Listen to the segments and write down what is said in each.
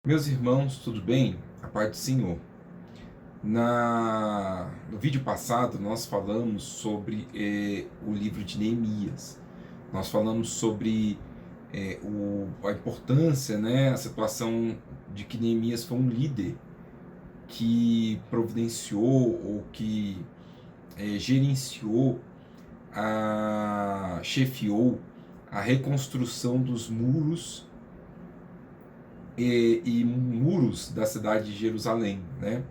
Meus irmãos, tudo bem? A paz do Senhor. No vídeo passado, nós falamos sobre o livro de Neemias. Nós falamos sobre a importância, né, a situação de que Neemias foi um líder que providenciou ou que gerenciou, chefiou a reconstrução dos muros e muros da cidade de Jerusalém, né?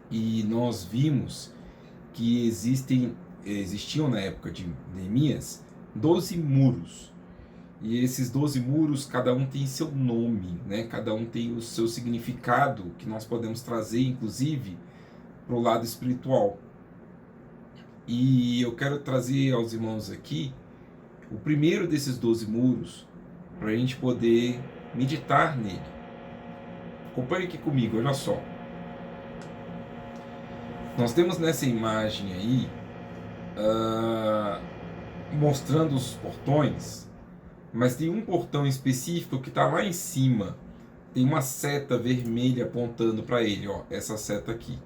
E nós vimos que existiam na época de Neemias 12 muros. E esses 12 muros, cada um tem seu nome, né? Cada um tem o seu significado, que nós podemos trazer, inclusive, para o lado espiritual. E eu quero trazer aos irmãos aqui o primeiro desses 12 muros, para a gente poder meditar nele. Acompanhe aqui comigo, olha só. Nós temos nessa imagem aí, mostrando os portões, mas tem um portão específico que está lá em cima. Tem uma seta vermelha apontando para ele, ó, essa seta aqui.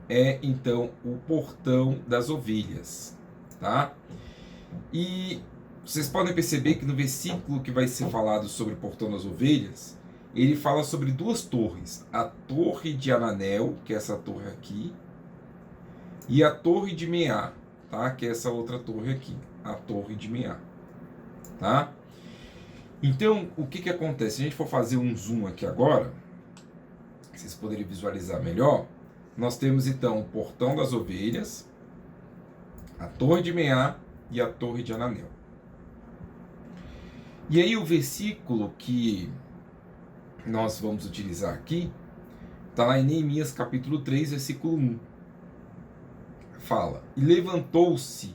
É então o portão das ovelhas, tá? E vocês podem perceber que no versículo que vai ser falado sobre o portão das ovelhas, ele fala sobre duas torres: a torre de Ananel, que é essa torre aqui, e a torre de Meá, tá? Que é essa outra torre aqui, a torre de Meá, tá? Então, o que acontece? Se a gente for fazer um zoom aqui agora, vocês poderem visualizar melhor, nós temos então o portão das ovelhas, a torre de Meá e a torre de Ananel. E aí o versículo que nós vamos utilizar aqui está lá em Neemias capítulo 3, versículo 1. Fala: E levantou-se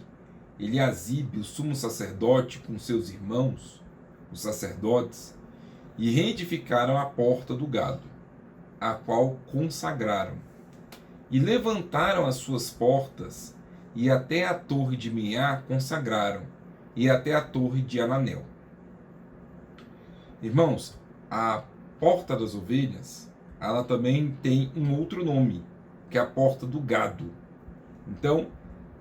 Eliasibe, o sumo sacerdote, com seus irmãos, os sacerdotes, e reedificaram a porta do gado, a qual consagraram. E levantaram as suas portas, e até a torre de Meá consagraram, e até a torre de Ananel. Irmãos, a porta das ovelhas, ela também tem um outro nome, que é a porta do gado. Então,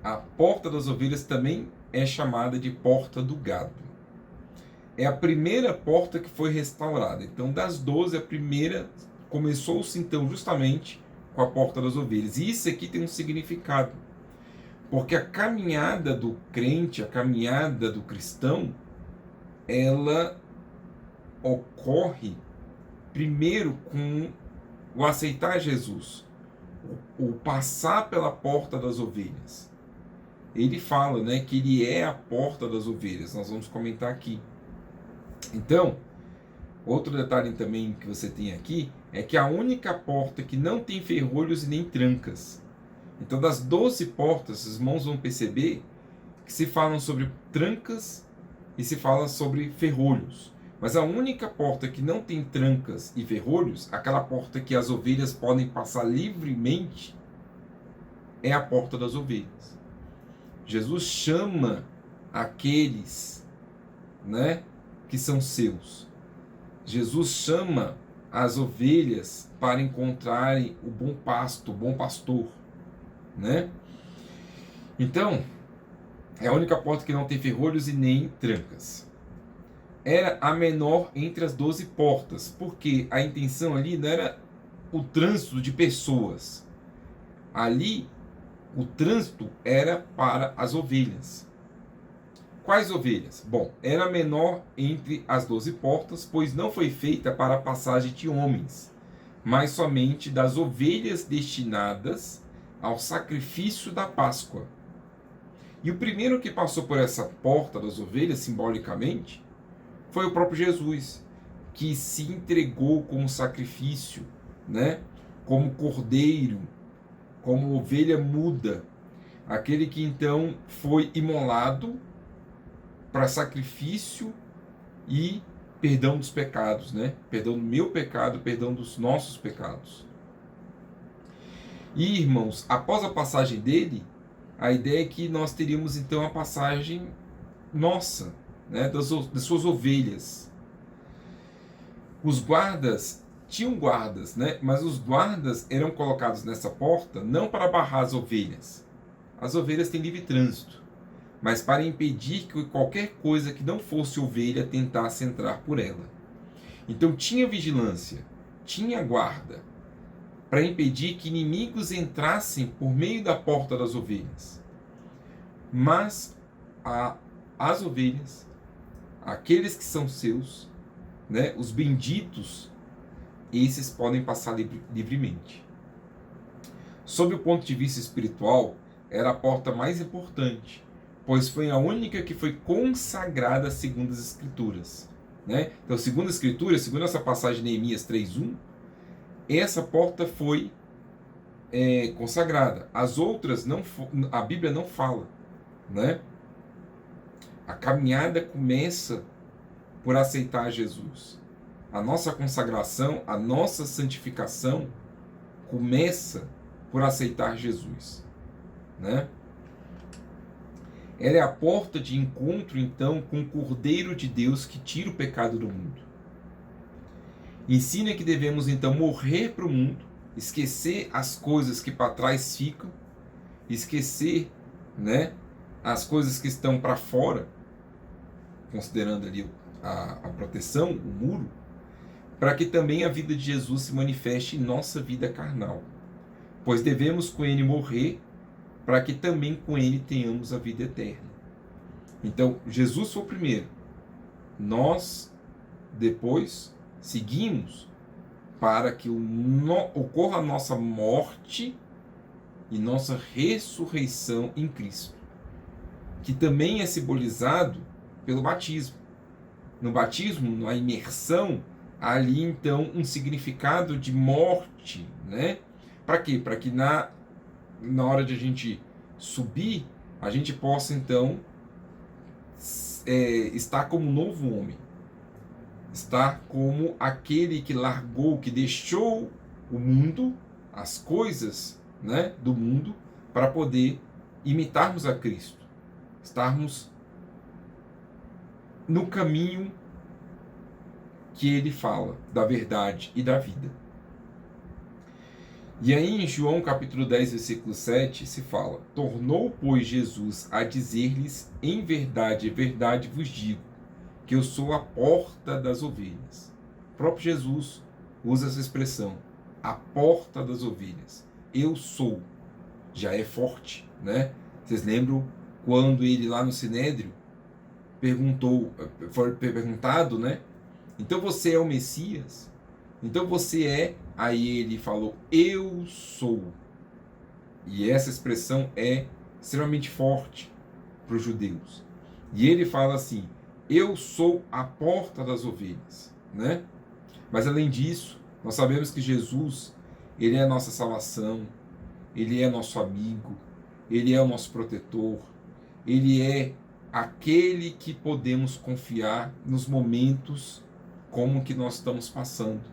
a porta das ovelhas também é chamada de porta do gado. É a primeira porta que foi restaurada. Então, das 12, a primeira começou-se então justamente com a porta das ovelhas. E isso aqui tem um significado. Porque a caminhada do crente, a caminhada do cristão, ela ocorre primeiro com o aceitar Jesus, o passar pela porta das ovelhas. Ele fala, né, que ele é a porta das ovelhas. Nós vamos comentar aqui. Então, outro detalhe também que você tem aqui é que a única porta que não tem ferrolhos e nem trancas. Então, das 12 portas, os irmãos vão perceber que se falam sobre trancas e se fala sobre ferrolhos. Mas a única porta que não tem trancas e ferrolhos, aquela porta que as ovelhas podem passar livremente, é a porta das ovelhas. Jesus chama aqueles, né, que são seus. Jesus chama as ovelhas para encontrarem o bom pasto, o bom pastor, né? Então, é a única porta que não tem ferrolhos e nem trancas. Era a menor entre as 12 portas, porque a intenção ali não era o trânsito de pessoas. Ali, o trânsito era para as ovelhas. Quais ovelhas? Bom, era a menor entre as 12 portas, pois não foi feita para a passagem de homens, mas somente das ovelhas destinadas ao sacrifício da Páscoa. E o primeiro que passou por essa porta das ovelhas, simbolicamente, foi o próprio Jesus, que se entregou como sacrifício, né? Como cordeiro, como ovelha muda, aquele que então foi imolado para sacrifício e perdão dos pecados, né? Perdão do meu pecado, perdão dos nossos pecados. E, irmãos, após a passagem dele, a ideia é que nós teríamos então a passagem nossa, né, das suas ovelhas. Os guardas tinham guardas, né? Mas os guardas eram colocados nessa porta não para barrar as ovelhas. As ovelhas têm livre trânsito, mas para impedir que qualquer coisa que não fosse ovelha tentasse entrar por ela. Então tinha vigilância, tinha guarda, para impedir que inimigos entrassem por meio da porta das ovelhas. Mas as ovelhas, aqueles que são seus, né, os benditos, esses podem passar livremente. Sob o ponto de vista espiritual, era a porta mais importante, pois foi a única que foi consagrada segundo as Escrituras. Né? Então, segundo a Escritura, segundo essa passagem de Neemias 3:1, essa porta foi consagrada. As outras, a Bíblia não fala. Né? A caminhada começa por aceitar Jesus. A nossa consagração, a nossa santificação começa por aceitar Jesus. Né? Ela é a porta de encontro, então, com o Cordeiro de Deus que tira o pecado do mundo. Ensina que devemos, então, morrer para o mundo, esquecer as coisas que para trás ficam, esquecer, né, as coisas que estão para fora, considerando ali a proteção, o muro, para que também a vida de Jesus se manifeste em nossa vida carnal. Pois devemos com ele morrer, para que também com ele tenhamos a vida eterna. Então, Jesus foi o primeiro. Nós, depois, seguimos para que ocorra a nossa morte e nossa ressurreição em Cristo, que também é simbolizado pelo batismo. No batismo, na imersão, há ali então um significado de morte, né? Para quê? Para que na hora de a gente subir, a gente possa então estar como um novo homem, estar como aquele que largou, que deixou o mundo, as coisas, né, do mundo, para poder imitarmos a Cristo, estarmos no caminho que ele fala, da verdade e da vida. E aí em João capítulo 10, versículo 7, se fala: tornou, pois, Jesus a dizer-lhes: em verdade vos digo, que eu sou a porta das ovelhas. O próprio Jesus usa essa expressão, a porta das ovelhas. Eu sou. Já é forte, né? Vocês lembram quando ele lá no Sinédrio foi perguntado, né? Então você é o Messias? Então você é? Aí ele falou, eu sou. E essa expressão é extremamente forte para os judeus. E ele fala assim, eu sou a porta das ovelhas, né? Mas além disso, nós sabemos que Jesus, ele é a nossa salvação, ele é nosso amigo, ele é o nosso protetor, ele é aquele que podemos confiar nos momentos como que nós estamos passando.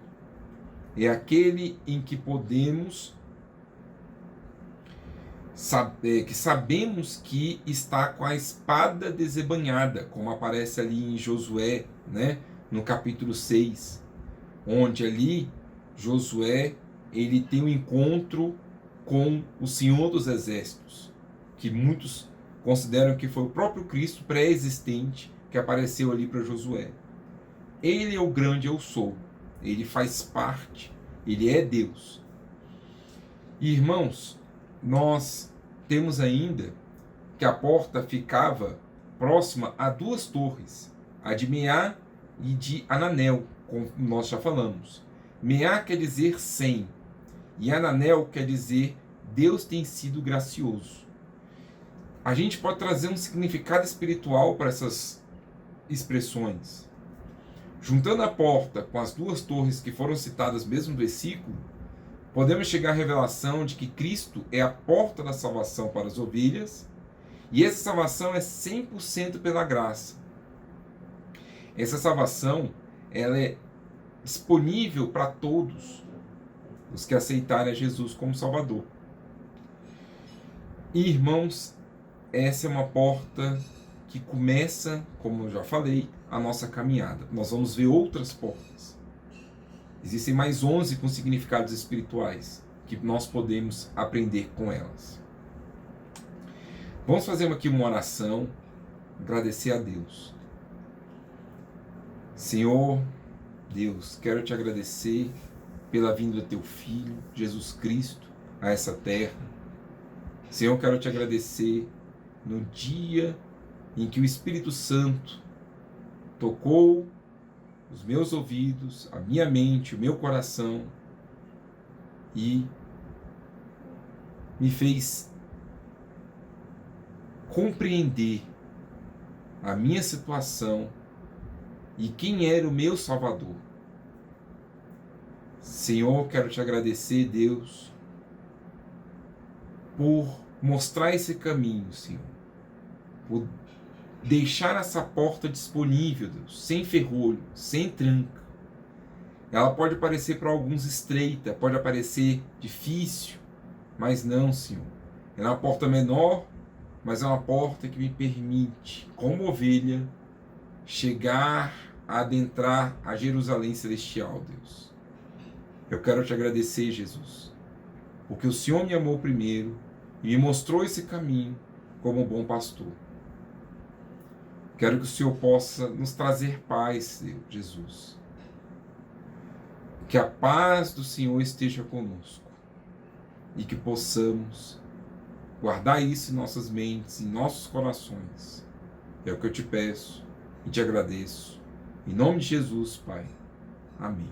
É aquele em que podemos que sabemos que está com a espada desembainhada, como aparece ali em Josué, né, no capítulo 6, onde ali Josué ele tem um encontro com o Senhor dos Exércitos, que muitos consideram que foi o próprio Cristo pré-existente que apareceu ali para Josué. Ele é o grande eu sou, ele faz parte, ele é Deus. E, irmãos, nós temos ainda que a porta ficava próxima a duas torres, a de Meá e de Ananel, como nós já falamos. Meá quer dizer 100, e Ananel quer dizer Deus tem sido gracioso. A gente pode trazer um significado espiritual para essas expressões. Juntando a porta com as duas torres que foram citadas mesmo no versículo, podemos chegar à revelação de que Cristo é a porta da salvação para as ovelhas, e essa salvação é 100% pela graça. Essa salvação, ela é disponível para todos os que aceitarem a Jesus como Salvador. E, irmãos, essa é uma porta que começa, como eu já falei, a nossa caminhada. Nós vamos ver outras portas. Existem mais 11 com significados espirituais que nós podemos aprender com elas. Vamos fazer aqui uma oração, agradecer a Deus. Senhor Deus, quero te agradecer pela vinda do teu Filho, Jesus Cristo, a essa terra. Senhor, quero te agradecer no dia em que o Espírito Santo tocou os meus ouvidos, a minha mente, o meu coração e me fez compreender a minha situação e quem era o meu Salvador. Senhor, quero te agradecer, Deus, por mostrar esse caminho, Senhor, por deixar essa porta disponível, Deus, sem ferrolho, sem tranca. Ela pode parecer para alguns estreita, pode parecer difícil, mas não, Senhor. É uma porta menor, mas é uma porta que me permite, como ovelha, chegar a adentrar a Jerusalém Celestial, Deus. Eu quero te agradecer, Jesus, porque o Senhor me amou primeiro e me mostrou esse caminho como um bom pastor. Quero que o Senhor possa nos trazer paz, Jesus. Que a paz do Senhor esteja conosco e que possamos guardar isso em nossas mentes, em nossos corações. É o que eu te peço e te agradeço. Em nome de Jesus, Pai. Amém.